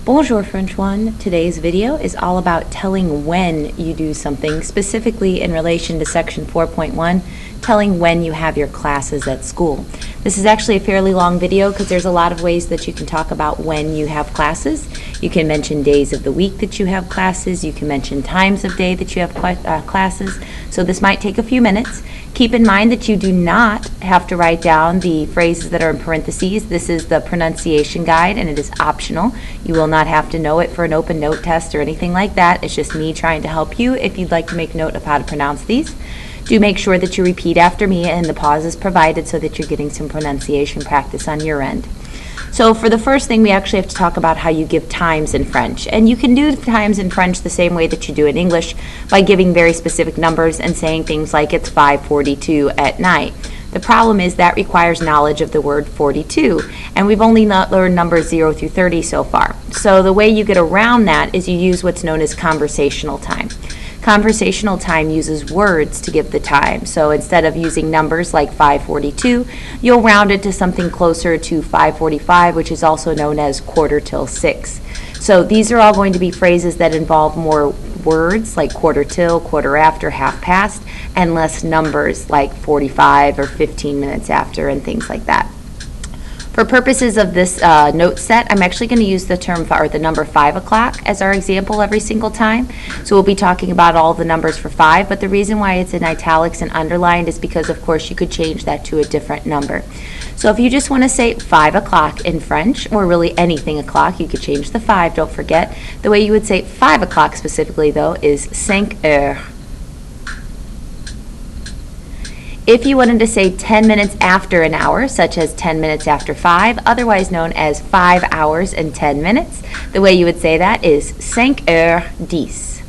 Bonjour French 1. Today's video is all about telling when you do something, specifically in relation to section 4.1, telling when you have your classes at school. This is actually a fairly long video because there's a lot of ways that you can talk about when you have classes. You can mention days of the week that you have classes. You can mention times of day that you have classes. So this might take a few minutes. Keep in mind that you do not have to write down the phrases that are in parentheses. This is the pronunciation guide and it is optional. You will not have to know it for an open note test or anything like that. It's just me trying to help you if you'd like to make note of how to pronounce these. Do make sure that you repeat after me and the pause is provided so that you're getting some pronunciation practice on your end. So for the first thing, we actually have to talk about how you give times in French. And you can do times in French the same way that you do in English by giving very specific numbers and saying things like it's 5:42 at night. The problem is that requires knowledge of the word 42, and we've only not learned numbers 0 through 30 so far. So the way you get around that is you use what's known as conversational time. Conversational time uses words to give the time. So instead of using numbers like 5:42, you'll round it to something closer to 5:45, which is also known as 6:15. So these are all going to be phrases that involve more words like quarter till, quarter after, half past, and less numbers like 45 or 15 minutes after and things like that. For purposes of this note set, I'm actually going to use the term or the number 5 o'clock as our example every single time. So we'll be talking about all the numbers for 5, but the reason why it's in italics and underlined is because, of course, you could change that to a different number. So if you just want to say 5 o'clock in French, or really anything o'clock, you could change the 5, don't forget. The way you would say 5 o'clock specifically, though, is 5 heures. If you wanted to say 10 minutes after an hour, such as 10 minutes after 5, otherwise known as 5 hours and 10 minutes, the way you would say that is 5:10.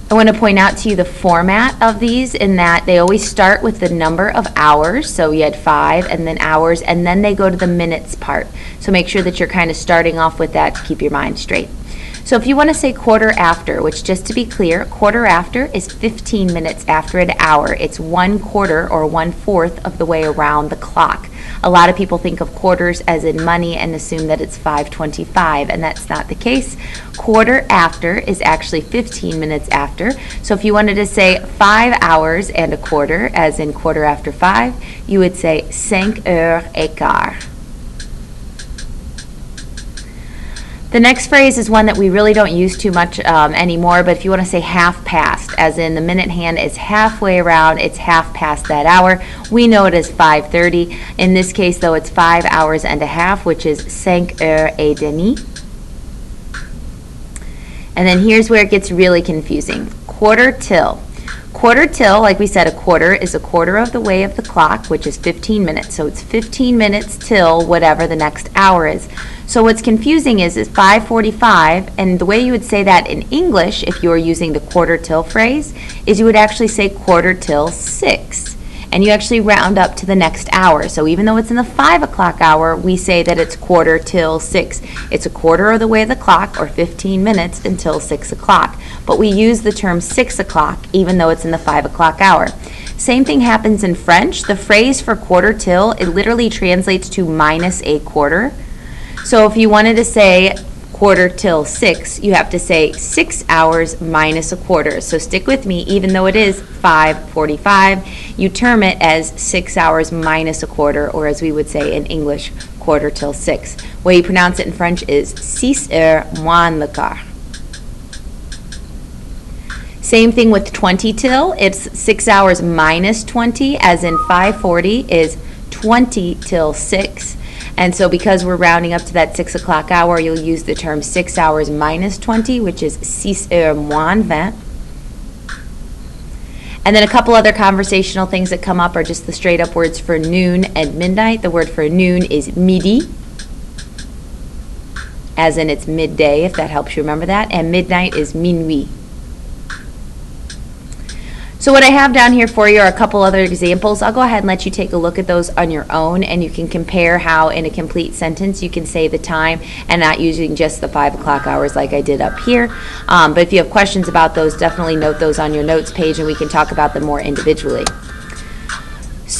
I want to point out to you the format of these in that they always start with the number of hours, so you had 5 and then hours, and then they go to the minutes part. So make sure that you're kind of starting off with that to keep your mind straight. So if you want to say quarter after, which just to be clear, quarter after is 15 minutes after an hour. It's 1/4 or 1/4 of the way around the clock. A lot of people think of quarters as in money and assume that it's 5:25, and that's not the case. Quarter after is actually 15 minutes after. So if you wanted to say 5 hours and a quarter, as in quarter after 5, you would say 5:15. The next phrase is one that we really don't use too much anymore, but if you want to say half past, as in the minute hand is halfway around, it's half past that hour, we know it as 5:30. In this case, though, it's 5 hours and a half, which is 5:30. And then here's where it gets really confusing. Quarter till. Quarter till, like we said, a quarter is a quarter of the way of the clock, which is 15 minutes. So it's 15 minutes till whatever the next hour is. So what's confusing is 5:45, and the way you would say that in English, if you were using the quarter till phrase, is you would actually say quarter till 6. And you actually round up to the next hour. So even though it's in the 5 o'clock hour, we say that it's quarter till 6. It's a quarter of the way of the clock, or 15 minutes, until 6 o'clock. But we use the term 6 o'clock, even though it's in the 5 o'clock hour. Same thing happens in French. The phrase for quarter till, it literally translates to minus a quarter. So if you wanted to say quarter till 6, you have to say 6 hours minus a quarter. So stick with me, even though it is 5:45, you term it as 6 hours minus a quarter, or as we would say in English, quarter till 6. The way you pronounce it in French is 6 heures moins le quart. Same thing with 20 till. It's 6 hours minus 20, as in 5:40 is 20 till 6. And so because we're rounding up to that 6 o'clock hour, you'll use the term 6 hours minus 20, which is 6 heures moins 20. And then a couple other conversational things that come up are just the straight up words for noon and midnight. The word for noon is midi, as in it's midday, if that helps you remember that, and midnight is minuit. So what I have down here for you are a couple other examples. I'll go ahead and let you take a look at those on your own, and you can compare how in a complete sentence you can say the time and not using just the 5 o'clock hours like I did up here. But if you have questions about those, definitely note those on your notes page and we can talk about them more individually.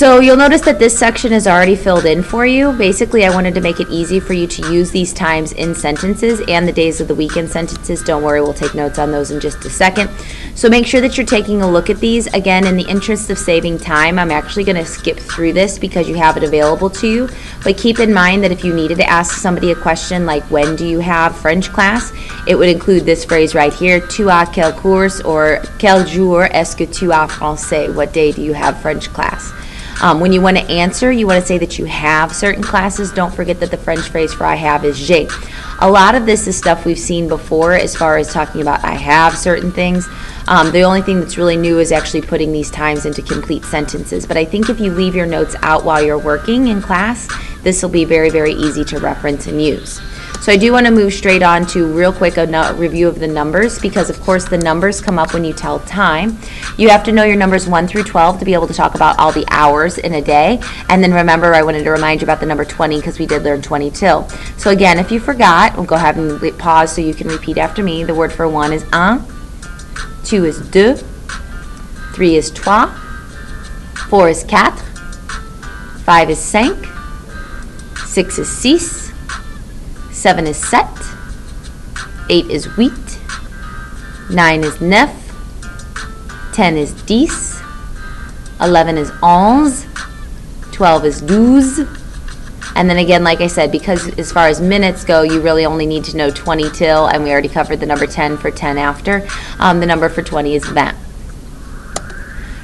So you'll notice that this section is already filled in for you. Basically, I wanted to make it easy for you to use these times in sentences and the days of the week in sentences. Don't worry, we'll take notes on those in just a second. So make sure that you're taking a look at these. Again, in the interest of saving time, I'm actually going to skip through this because you have it available to you. But keep in mind that if you needed to ask somebody a question like, when do you have French class? It would include this phrase right here, tu as quel cours, or quel jour est-ce que tu as français? What day do you have French class? When you want to answer, you want to say that you have certain classes. Don't forget that the French phrase for I have is j'ai. A lot of this is stuff we've seen before as far as talking about I have certain things. The only thing that's really new is actually putting these times into complete sentences. But I think if you leave your notes out while you're working in class, this will be very, very easy to reference and use. So I do want to move straight on to real quick a review of the numbers, because of course the numbers come up when you tell time. You have to know your numbers 1 through 12 to be able to talk about all the hours in a day. And then remember, I wanted to remind you about the number 20 because we did learn 20 till. So again, if you forgot, we'll go ahead and pause so you can repeat after me. The word for 1 is un, 2 is deux, 3 is trois, 4 is quatre, 5 is cinq, 6 is six, 7 is sept, 8 is huit, 9 is neuf, 10 is dix, 11 is onze, 12 is douze, and then again, like I said, because as far as minutes go, you really only need to know 20 till, and we already covered the number 10 for 10 after. The number for 20 is 20.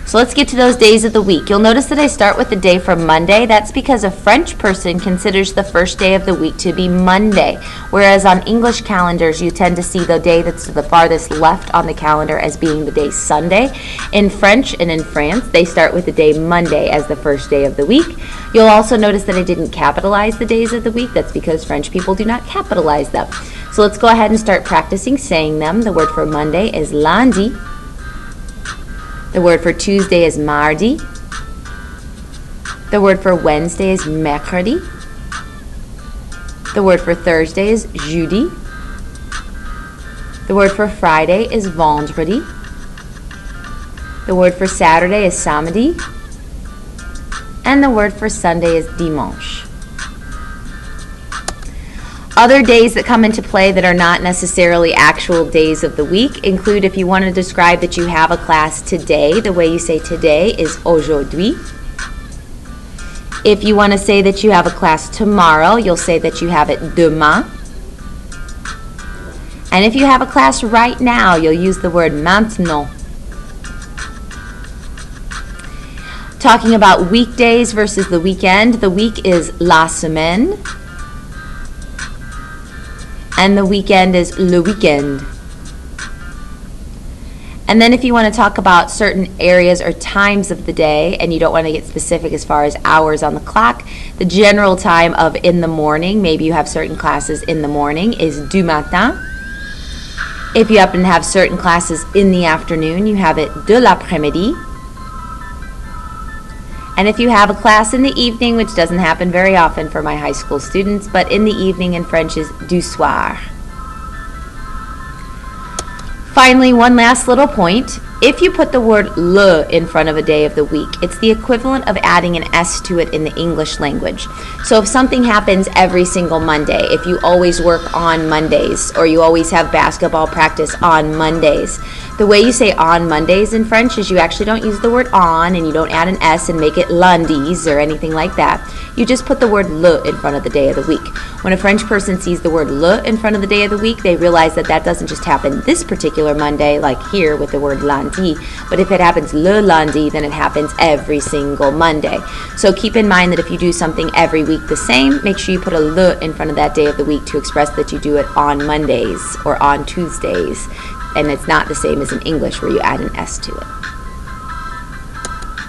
So let's get to those days of the week. You'll notice that I start with the day for Monday. That's because a French person considers the first day of the week to be Monday, whereas on English calendars, you tend to see the day that's to the farthest left on the calendar as being the day Sunday. In French and in France, they start with the day Monday as the first day of the week. You'll also notice that I didn't capitalize the days of the week. That's because French people do not capitalize them. So let's go ahead and start practicing saying them. The word for Monday is lundi. The word for Tuesday is mardi. The word for Wednesday is mercredi. The word for Thursday is jeudi. The word for Friday is vendredi. The word for Saturday is samedi. And the word for Sunday is dimanche. Other days that come into play that are not necessarily actual days of the week include, if you want to describe that you have a class today, the way you say today is aujourd'hui. If you want to say that you have a class tomorrow, you'll say that you have it demain. And if you have a class right now, you'll use the word maintenant. Talking about weekdays versus the weekend, the week is la semaine. And the weekend is le weekend. And then if you want to talk about certain areas or times of the day, and you don't want to get specific as far as hours on the clock, the general time of in the morning, maybe you have certain classes in the morning, is du matin. If you happen to have certain classes in the afternoon, you have it de l'après-midi. And if you have a class in the evening, which doesn't happen very often for my high school students, but in the evening in French is du soir. Finally, one last little point. If you put the word le in front of a day of the week, it's the equivalent of adding an S to it in the English language. So if something happens every single Monday, if you always work on Mondays, or you always have basketball practice on Mondays, the way you say on Mondays in French is you actually don't use the word on, and you don't add an S and make it lundis or anything like that. You just put the word le in front of the day of the week. When a French person sees the word le in front of the day of the week, they realize that that doesn't just happen this particular Monday, like here with the word lundi, but if it happens le lundi, then it happens every single Monday. So keep in mind that if you do something every week the same, make sure you put a le in front of that day of the week to express that you do it on Mondays or on Tuesdays. And it's not the same as in English where you add an S to it.